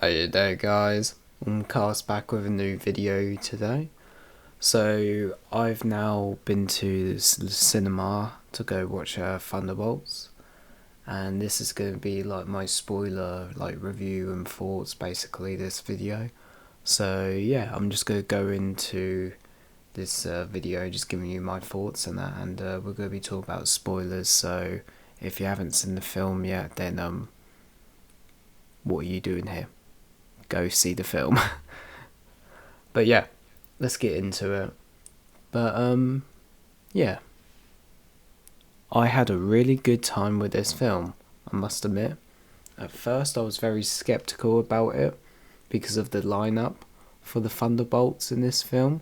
Hey there guys, I'm Cast back with a new video today. So I've now been to the cinema to go watch Thunderbolts, and this is going to be like my spoiler review and thoughts basically this video. So yeah, I'm just going to go into this video just giving you my thoughts and that, and we're going to be talking about spoilers. So if you haven't seen the film yet, then what are you doing here? Go see the film. But yeah, let's get into it. But yeah, I had a really good time with this film, I must admit. At first I was very skeptical about it because of the lineup for the Thunderbolts in this film,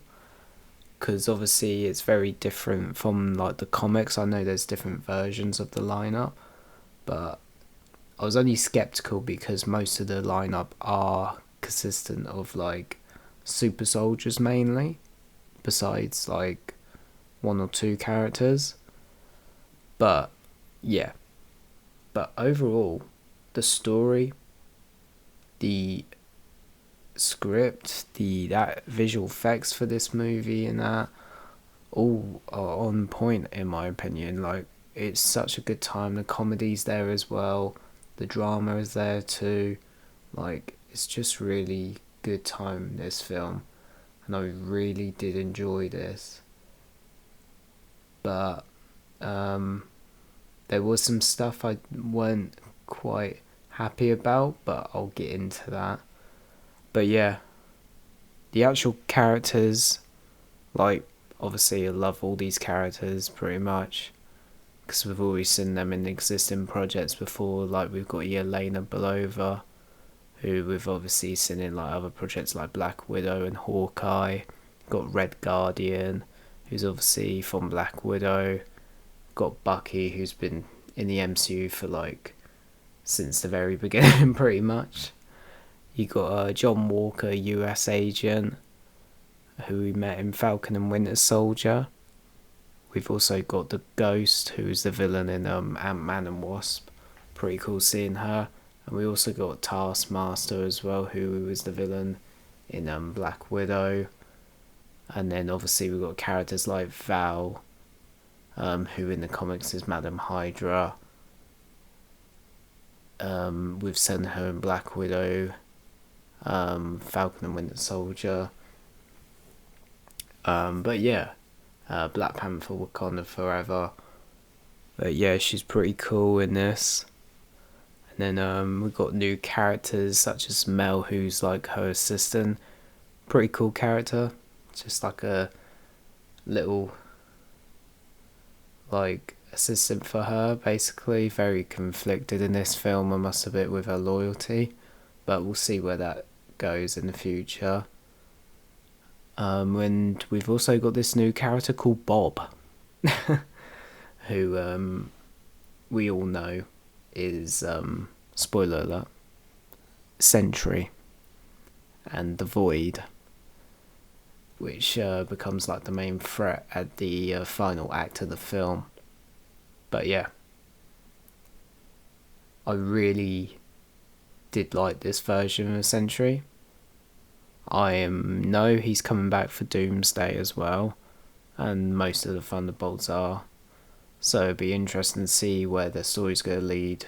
because obviously it's very different from like the comics. I know there's different versions of the lineup, but I was only skeptical because most of the lineup are consistent of like super soldiers mainly, besides like one or two characters. But yeah, but overall, the story, the script, that visual effects for this movie and that all are on point in my opinion. Like, it's such a good time. The comedy's there as well. The drama is there too. Like, it's just really good time, this film, and I really did enjoy this. But there was some stuff I weren't quite happy about, but I'll get into that. But yeah, the actual characters, like, obviously I love all these characters pretty much, because we've always seen them in existing projects before. Like, we've got Yelena Belova, who we've obviously seen in like other projects like Black Widow and Hawkeye. Got Red Guardian, who's obviously from Black Widow. Got Bucky, who's been in the MCU for like since the very beginning pretty much. You got John Walker, US agent, who we met in Falcon and Winter Soldier. We've also got the Ghost, who's the villain in Ant-Man and Wasp. Pretty cool seeing her. And we also got Taskmaster as well, who was the villain in Black Widow. And then obviously we've got characters like Val, who in the comics is Madam Hydra. We've seen her in Black Widow, Falcon and Winter Soldier. But yeah, Black Panther, Wakanda Forever. But yeah, she's pretty cool in this. And then we've got new characters such as Mel, who's like her assistant. Pretty cool character. Just like a little like assistant for her, basically. Very conflicted in this film, I must admit, with her loyalty. But we'll see where that goes in the future. And we've also got this new character called Bob, who we all know is, spoiler alert, Sentry and the Void, which becomes like the main threat at the final act of the film. But yeah, I really did like this version of Sentry. I know he's coming back for Doomsday as well, and most of the Thunderbolts are. So it'd be interesting to see where the story's going to lead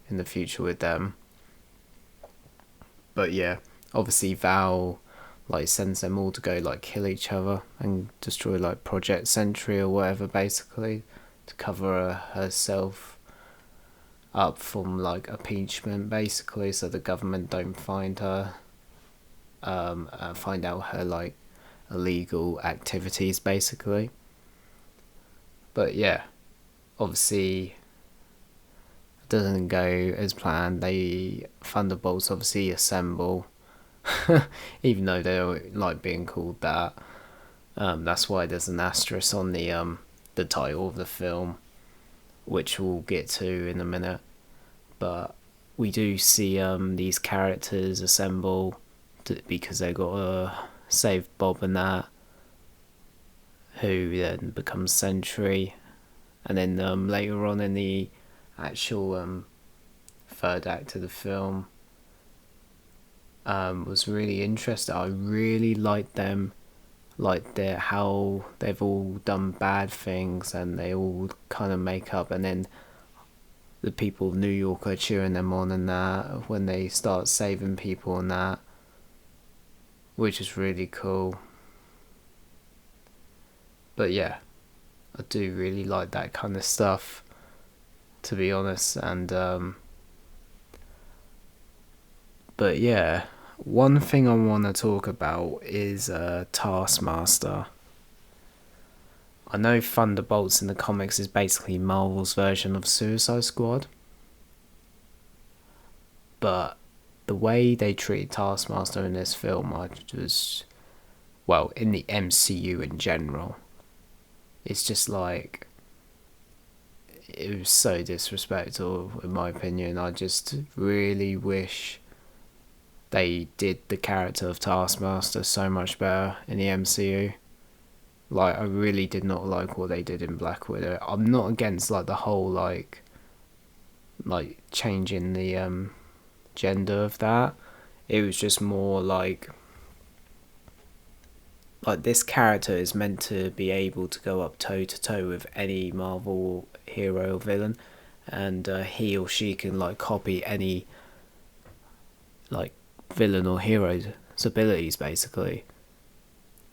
in the future with them. But yeah, obviously Val like sends them all to go like kill each other and destroy like Project Sentry or whatever, basically, to cover herself up from like impeachment, basically, so the government don't find her, find out her like illegal activities, basically. But yeah, obviously it doesn't go as planned. They Thunderbolts obviously assemble, even though they don't like being called that. That's why there's an asterisk on the title of the film, which we'll get to in a minute. But we do see these characters assemble because they got to save Bob and that, who then becomes Sentry. And then later on in the actual third act of the film, was really interesting. I really liked them, like how they've all done bad things and they all kind of make up, and then the people of New York are cheering them on and that when they start saving people and that, which is really cool. But yeah, I do really like that kind of stuff, to be honest. And but yeah, one thing I want to talk about is Taskmaster. I know Thunderbolts in the comics is basically Marvel's version of Suicide Squad, but the way they treat Taskmaster in this film, I just, well, in the MCU in general, it's just like, it was so disrespectful in my opinion. I just really wish they did the character of Taskmaster so much better in the MCU. Like, I really did not like what they did in Black Widow. I'm not against like the whole like changing the gender of that. It was just more like this character is meant to be able to go up toe to toe with any Marvel hero or villain, and he or she can like copy any like villain or hero's abilities basically.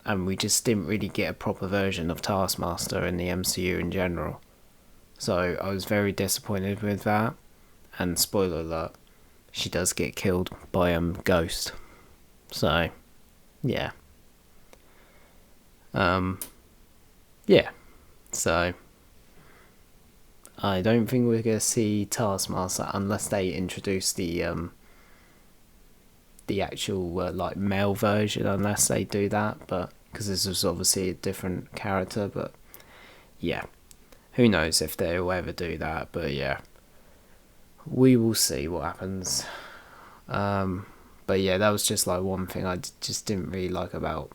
And we just didn't really get a proper version of Taskmaster in the MCU in general. So I was very disappointed with that. And spoiler alert, she does get killed by Ghost. So yeah. Yeah. So I don't think we're gonna see Taskmaster unless they introduce the actual like male version, unless they do that, but because this is obviously a different character. But yeah, who knows if they'll ever do that. But yeah, we will see what happens. But yeah, that was just like one thing I just didn't really like about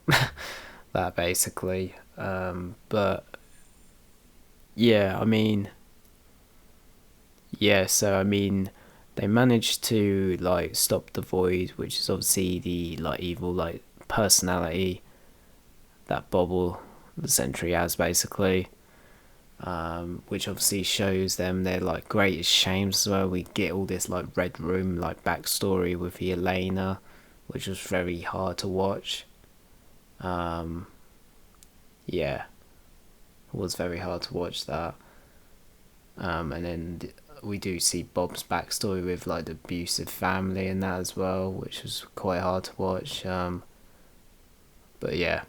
that basically. But yeah, I mean, yeah, so I mean, they managed to like stop the Void, which is obviously the like evil like personality that Bobble the Sentry has basically, which obviously shows them their like greatest shames as well. We get all this like Red Room like backstory with the Elena, which was very hard to watch. Yeah, it was very hard to watch that. And then we do see Bob's backstory with like the abusive family and that as well, which was quite hard to watch. But yeah,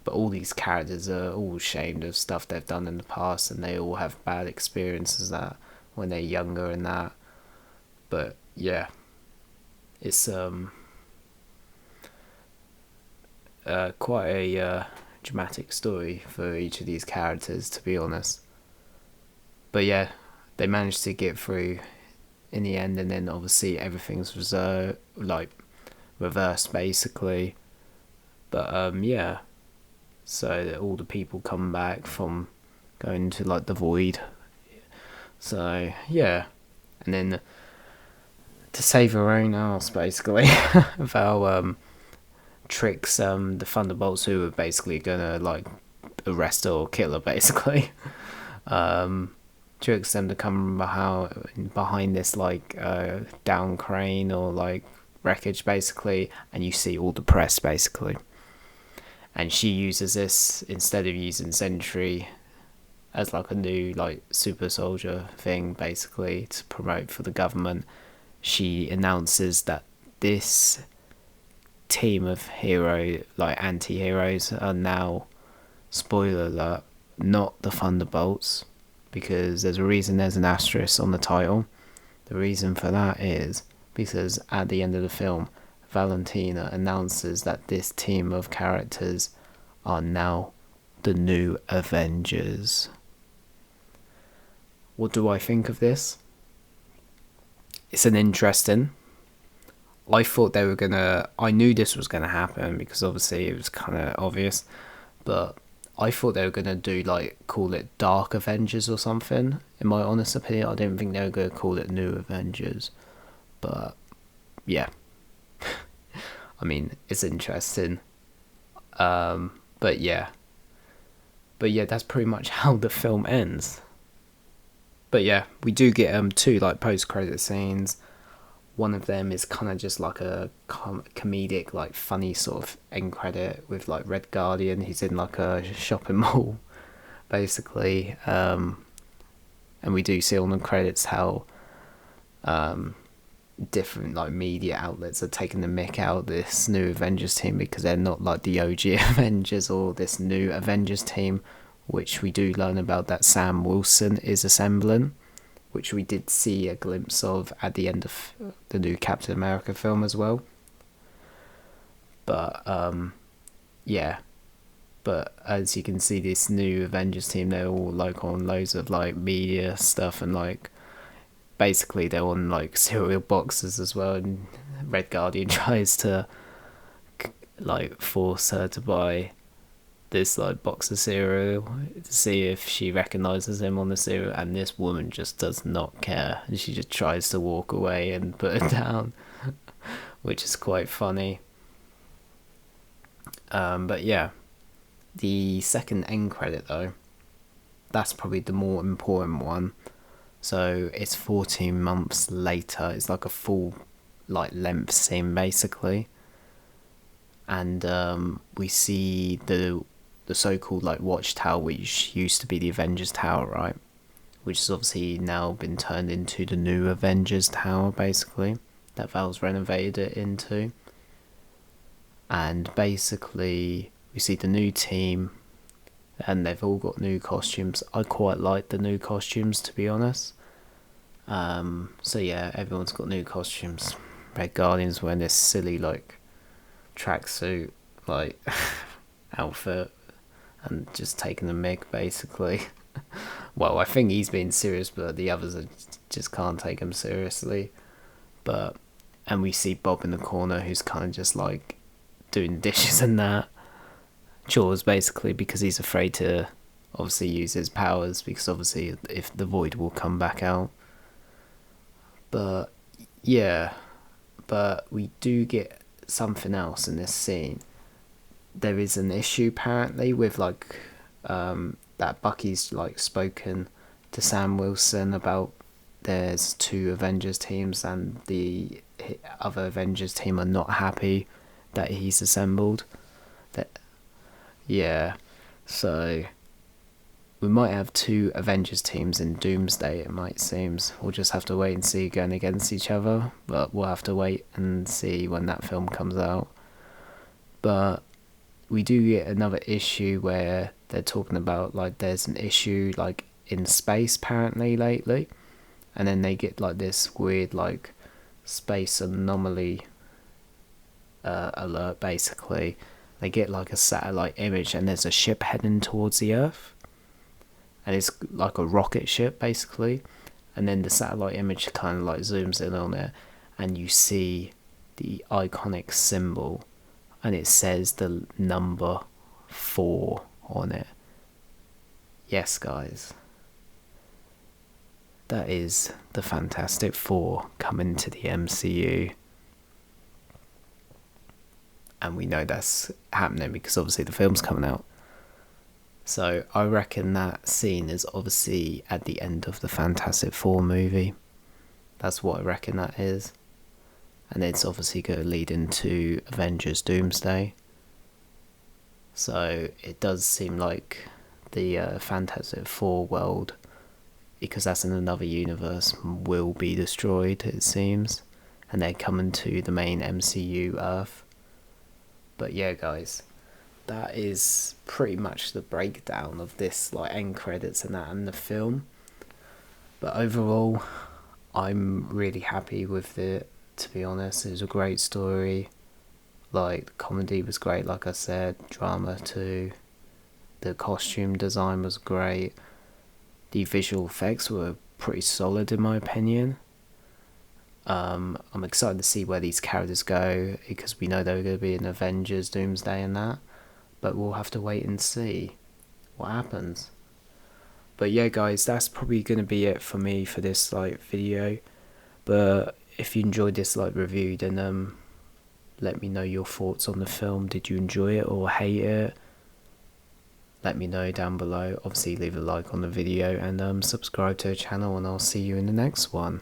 but all these characters are all ashamed of stuff they've done in the past, and they all have bad experiences that when they're younger and that. But yeah, it's quite a dramatic story for each of these characters, to be honest. But yeah, they managed to get through in the end, and then obviously everything's reversed basically. But yeah, so all the people come back from going to like the Void. So yeah, and then to save her own ass basically, Val tricks the Thunderbolts, who are basically gonna like arrest her or kill her basically. Tricks them to come behind this like down crane or like wreckage basically, and you see all the press basically. And she uses this instead of using Sentry as like a new like super soldier thing basically to promote for the government. She announces that this team of anti-heroes are now, spoiler alert, not the Thunderbolts, because there's a reason there's an asterisk on the title. The reason for that is because at the end of the film, Valentina announces that this team of characters are now the new Avengers. What do I think of this? It's an interesting. I thought they were gonna. I knew this was gonna happen because obviously it was kind of obvious, but I thought they were gonna do like call it Dark Avengers or something. In my honest opinion, I didn't think they were gonna call it New Avengers, but yeah. I mean, it's interesting. But yeah. But yeah, that's pretty much how the film ends. But yeah, we do get two like post-credit scenes. One of them is kind of just like a comedic, like funny sort of end credit with like Red Guardian. He's in like a shopping mall, basically. And we do see on the credits how different like media outlets are taking the mick out of this new Avengers team because they're not like the OG Avengers or this new Avengers team, which we do learn about that Sam Wilson is assembling, which we did see a glimpse of at the end of the new Captain America film as well. But yeah, but as you can see, this new Avengers team, they're all like on loads of like media stuff, and like basically they're on like cereal boxes as well, and Red Guardian tries to like force her to buy this like box of cereal to see if she recognizes him on the cereal, and this woman just does not care, and she just tries to walk away and put it down, which is quite funny. But yeah, the second end credit though, that's probably the more important one. So it's 14 months later. It's like a full like length scene basically, and we see the so-called like watchtower, which used to be the Avengers Tower, right? Which has obviously now been turned into the new Avengers Tower, basically, that Val's renovated it into. And basically, we see the new team, and they've all got new costumes. I quite like the new costumes, to be honest. So yeah, everyone's got new costumes. Red Guardian's wearing this silly like tracksuit like outfit and just taking the mick basically. Well, I think he's being serious, but the others just can't take him seriously. And we see Bob in the corner, who's kind of just like doing dishes and that chores basically, because he's afraid to obviously use his powers, because obviously if the void will come back out. But yeah, but we do get something else in this scene. There is an issue apparently with like that Bucky's like spoken to Sam Wilson about there's two Avengers teams, and the other Avengers team are not happy that he's assembled. That yeah, so we might have two Avengers teams in Doomsday, it might seems. We'll just have to wait and see going against each other, but we'll have to wait and see when that film comes out. But we do get another issue where they're talking about like there's an issue like in space apparently lately, and then they get like this weird like space anomaly alert basically. They get like a satellite image, and there's a ship heading towards the Earth, and it's like a rocket ship basically, and then the satellite image kind of like zooms in on it, and you see the iconic symbol, and it says the number 4 on it. Yes, guys, that is the Fantastic Four coming to the MCU. And we know that's happening because obviously the film's coming out. So I reckon that scene is obviously at the end of the Fantastic Four movie. That's what I reckon that is. And it's obviously going to lead into Avengers Doomsday. So it does seem like the Fantastic Four world, because that's in another universe, will be destroyed, it seems. And they're coming to the main MCU Earth. But yeah, guys, that is pretty much the breakdown of this, like end credits and that, and the film. But overall, I'm really happy with it, to be honest. It was a great story. Like, the comedy was great, like I said, drama too. The costume design was great. The visual effects were pretty solid in my opinion. I'm excited to see where these characters go, because we know they're going to be in Avengers Doomsday and that, but we'll have to wait and see what happens. But yeah, guys, that's probably going to be it for me for this like video. But if you enjoyed this like review, then Let me know your thoughts on the film. Did you enjoy it or hate it? Let me know down below. Obviously leave a like on the video and subscribe to the channel, and I'll see you in the next one.